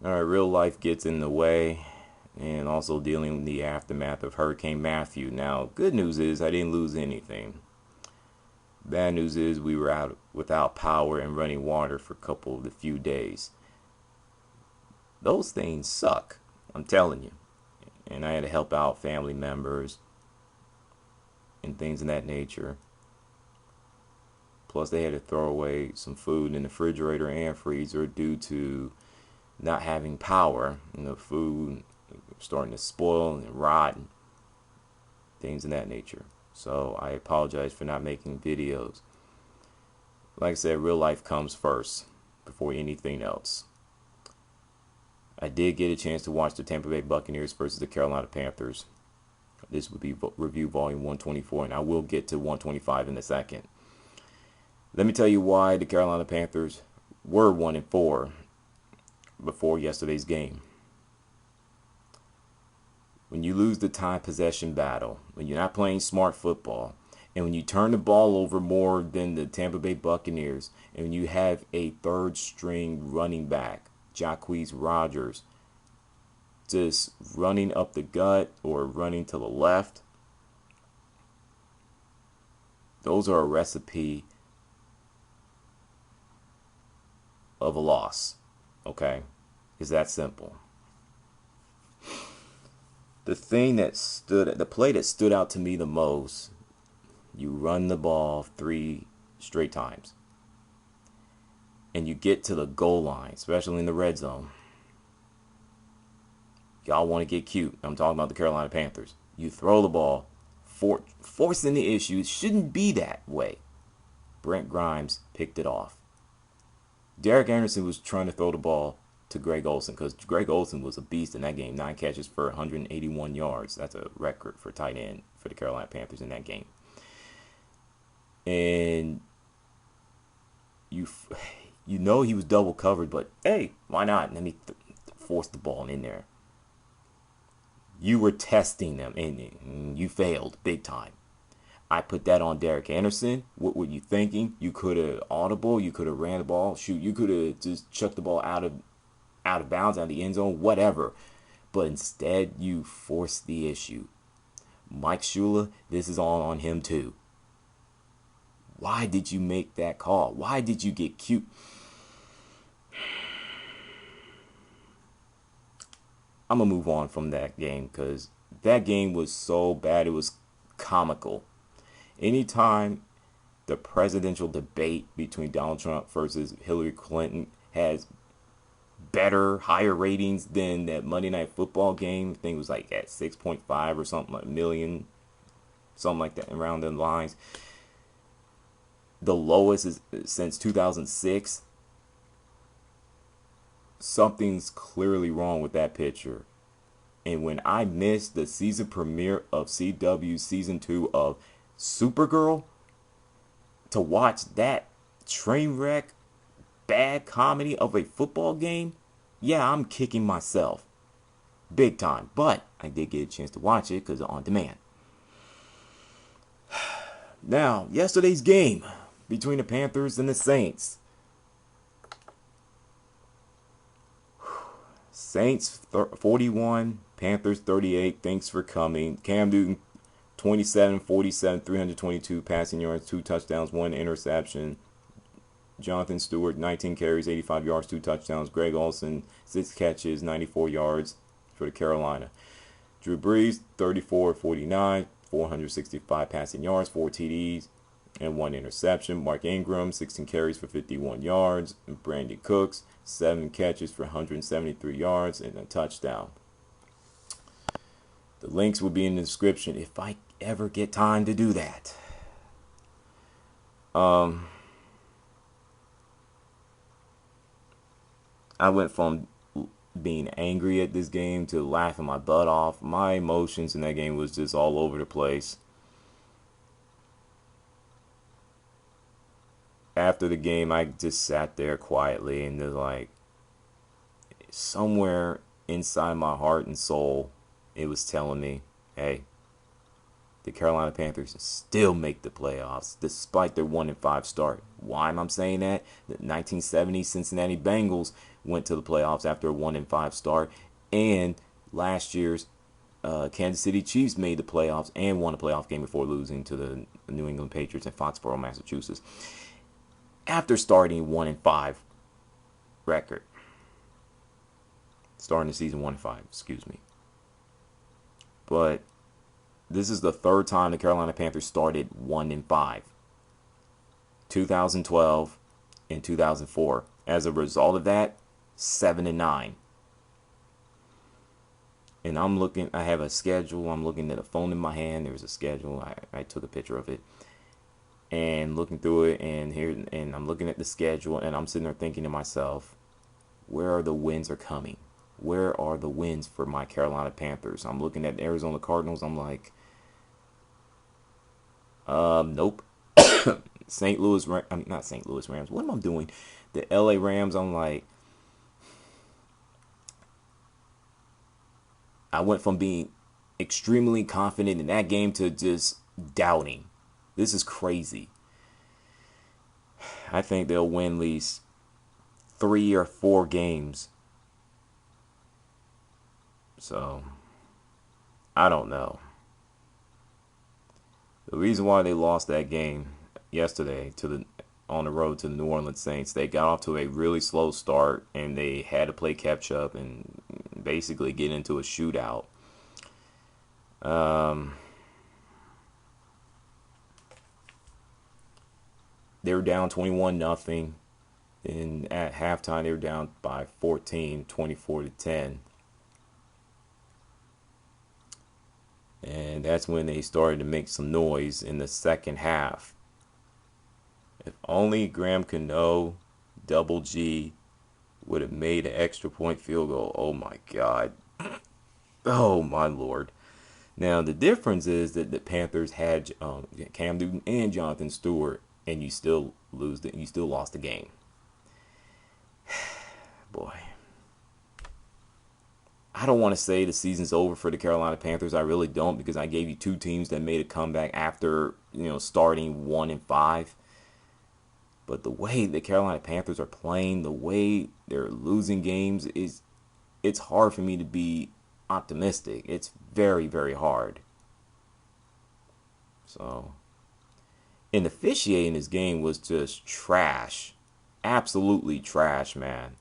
All right, real life gets in the way, and also dealing with the aftermath of Hurricane Matthew. Now, good news is I didn't lose anything. Bad news is we were out without power and running water for a couple of the few days. Those things suck, I'm telling you. And I had to help out family members and things of that nature. Plus, they had to throw away some food in the refrigerator and freezer due to not having power. And the food starting to spoil and rot, and things of that nature. So I apologize for not making videos. Like I said, real life comes first before anything else. I did get a chance to watch the Tampa Bay Buccaneers versus the Carolina Panthers. This would be review volume 124, and I will get to 125 in a second. Let me tell you why the Carolina Panthers were 1-4 before yesterday's game. When you lose the time possession battle, when you're not playing smart football, and when you turn the ball over more than the Tampa Bay Buccaneers, and when you have a third string running back, Jacquizz Rodgers, just running up the gut or running to the left, those are a recipe of a loss. Okay? It's that simple. The play that stood out to me the most, you run the ball 3 straight times. And you get to the goal line, especially in the red zone. Y'all want to get cute. I'm talking about the Carolina Panthers. You throw the ball, forcing the issue. It shouldn't be that way. Brent Grimes picked it off. Derek Anderson was trying to throw the ball to Greg Olsen because Greg Olsen was a beast in that game. 9 catches for 181 yards. That's a record for tight end for the Carolina Panthers in that game. And you know he was double covered, but hey, why not? Let me force the ball in there. You were testing them, and you failed big time. I put that on Derek Anderson. What were you thinking? You could have audible. You could have ran the ball. Shoot, you could have just chucked the ball out of bounds, out of the end zone, whatever. But instead, you forced the issue. Mike Shula, this is all on him too. Why did you make that call? Why did you get cute? I'm going to move on from that game because that game was so bad. It was comical. Anytime the presidential debate between Donald Trump versus Hillary Clinton has better, higher ratings than that Monday Night Football game, I think it was like at 6.5 or something like million, something like that, around the lines. The lowest is since 2006. Something's clearly wrong with that picture. And when I missed the season premiere of CW season 2 of Supergirl to watch that train wreck bad comedy of a football game, yeah, I'm kicking myself big time. But I did get a chance to watch it because it's on demand. Now, yesterday's game between the Panthers and the Saints. Saints 41, Panthers 38. Thanks for coming. Cam Newton 27, 47, 322 passing yards, 2 touchdowns, 1 interception. Jonathan Stewart 19 carries, 85 yards, 2 touchdowns. Greg Olsen 6 catches, 94 yards for the Carolina. Drew Brees 34, 49, 465 passing yards, 4 TDs, and 1 interception. Mark Ingram 16 carries for 51 yards. And Brandon Cooks 7 catches for 173 yards and a touchdown. The links will be in the description if I ever get time to do that. I went from being angry at this game to laughing my butt off. My emotions in that game was just all over the place. After the game, I just sat there quietly and just like somewhere inside my heart and soul, it was telling me, hey, the Carolina Panthers still make the playoffs despite their 1-5 start. Why am I saying that? The 1970 Cincinnati Bengals went to the playoffs after a 1-5 start, and last year's Kansas City Chiefs made the playoffs and won a playoff game before losing to the New England Patriots in Foxborough, Massachusetts, after starting 1-5 record. Starting the season 1-5, excuse me. But this is the third time the Carolina Panthers started 1-5. 2012 and 2004. As a result of that, 7-9. And I'm looking, I have a schedule. I'm looking at a phone in my hand. There's a schedule. I took a picture of it. And looking through it, and I'm looking at the schedule, and I'm sitting there thinking to myself, where are the wins are coming? Where are the wins for my Carolina Panthers? I'm looking at the Arizona Cardinals. I'm like, nope. St. Louis, not St. Louis Rams. What am I doing? The LA Rams, I'm like, I went from being extremely confident in that game to just doubting. This is crazy. I think they'll win at least 3 or 4 games. So, I don't know. The reason why they lost that game yesterday on the road to the New Orleans Saints, they got off to a really slow start and they had to play catch up and basically get into a shootout. They were down 21-0, and at halftime they were down by 14, 24-10. And that's when they started to make some noise in the second half. If only Graham Cano, Double G, would have made an extra point field goal. Oh my God. Oh my Lord. Now the difference is that the Panthers had Cam Newton and Jonathan Stewart, and you still lost the game. Boy. I don't want to say the season's over for the Carolina Panthers. I really don't, because I gave you 2 teams that made a comeback after, starting 1-5. But the way the Carolina Panthers are playing, the way they're losing games, it's hard for me to be optimistic. It's very, very hard. So, and officiating this game was just trash. Absolutely trash, man.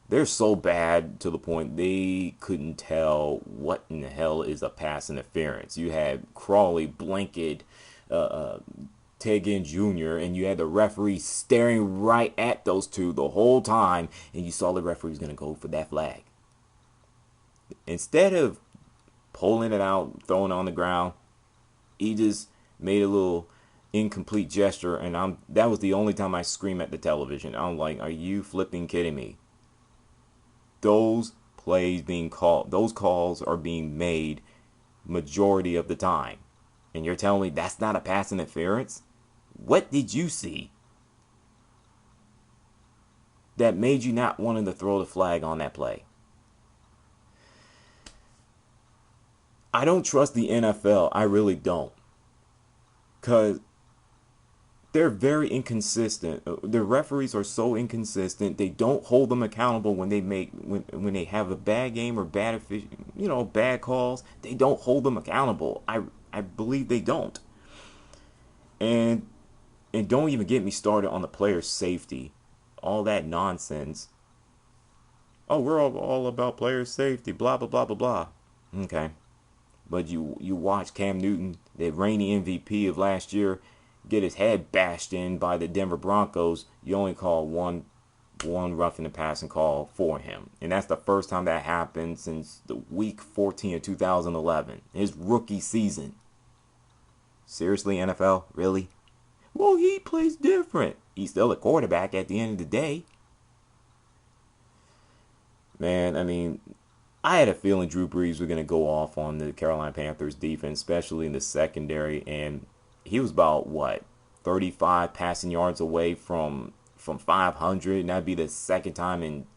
They're so bad to the point they couldn't tell what in the hell is a pass interference. You had Crawley blanket Ted Ginn Jr., and you had the referee staring right at those two the whole time, and you saw the referee was going to go for that flag. Instead of pulling it out, throwing it on the ground, he just made a little incomplete gesture, and that was the only time I screamed at the television. I'm like, are you flipping kidding me? Those plays being called, those calls are being made majority of the time. And you're telling me that's not a pass interference? What did you see that made you not wanting to throw the flag on that play? I don't trust the NFL. I really don't. Because they're very inconsistent. The referees are so inconsistent. They don't hold them accountable when they have a bad game or bad calls. They don't hold them accountable. I believe they don't. And don't even get me started on the player's safety. All that nonsense. Oh, we're all about player safety. Blah blah blah blah blah. Okay, but you watch Cam Newton, the reigning MVP of last year, get his head bashed in by the Denver Broncos. You only call one roughing the passing call for him, and that's the first time that happened since the week 14 of 2011, his rookie season. Seriously, NFL, really? Well, he plays different. He's still a quarterback at the end of the day. Man, I mean, I had a feeling Drew Brees was going to go off on the Carolina Panthers defense, especially in the secondary, and he was about 35 passing yards away from 500, and that'd be the second time in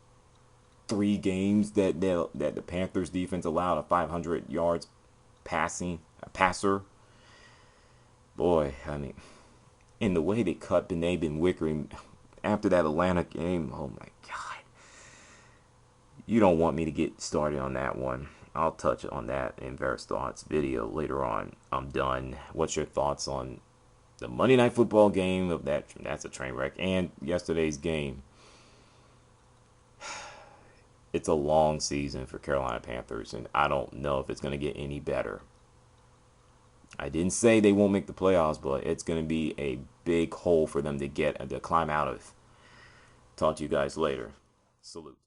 3 games that the Panthers defense allowed a 500 yards passer. Boy, I mean, in the way they cut Benet Benwikere after that Atlanta game, oh my God. you don't want me to get started on that one. I'll touch on that in Various Thoughts video later on. I'm done. What's your thoughts on the Monday Night Football game of that? That's a train wreck. And yesterday's game. It's a long season for Carolina Panthers, and I don't know if it's going to get any better. I didn't say they won't make the playoffs, but it's going to be a big hole for them to climb out of. Talk to you guys later. Salute.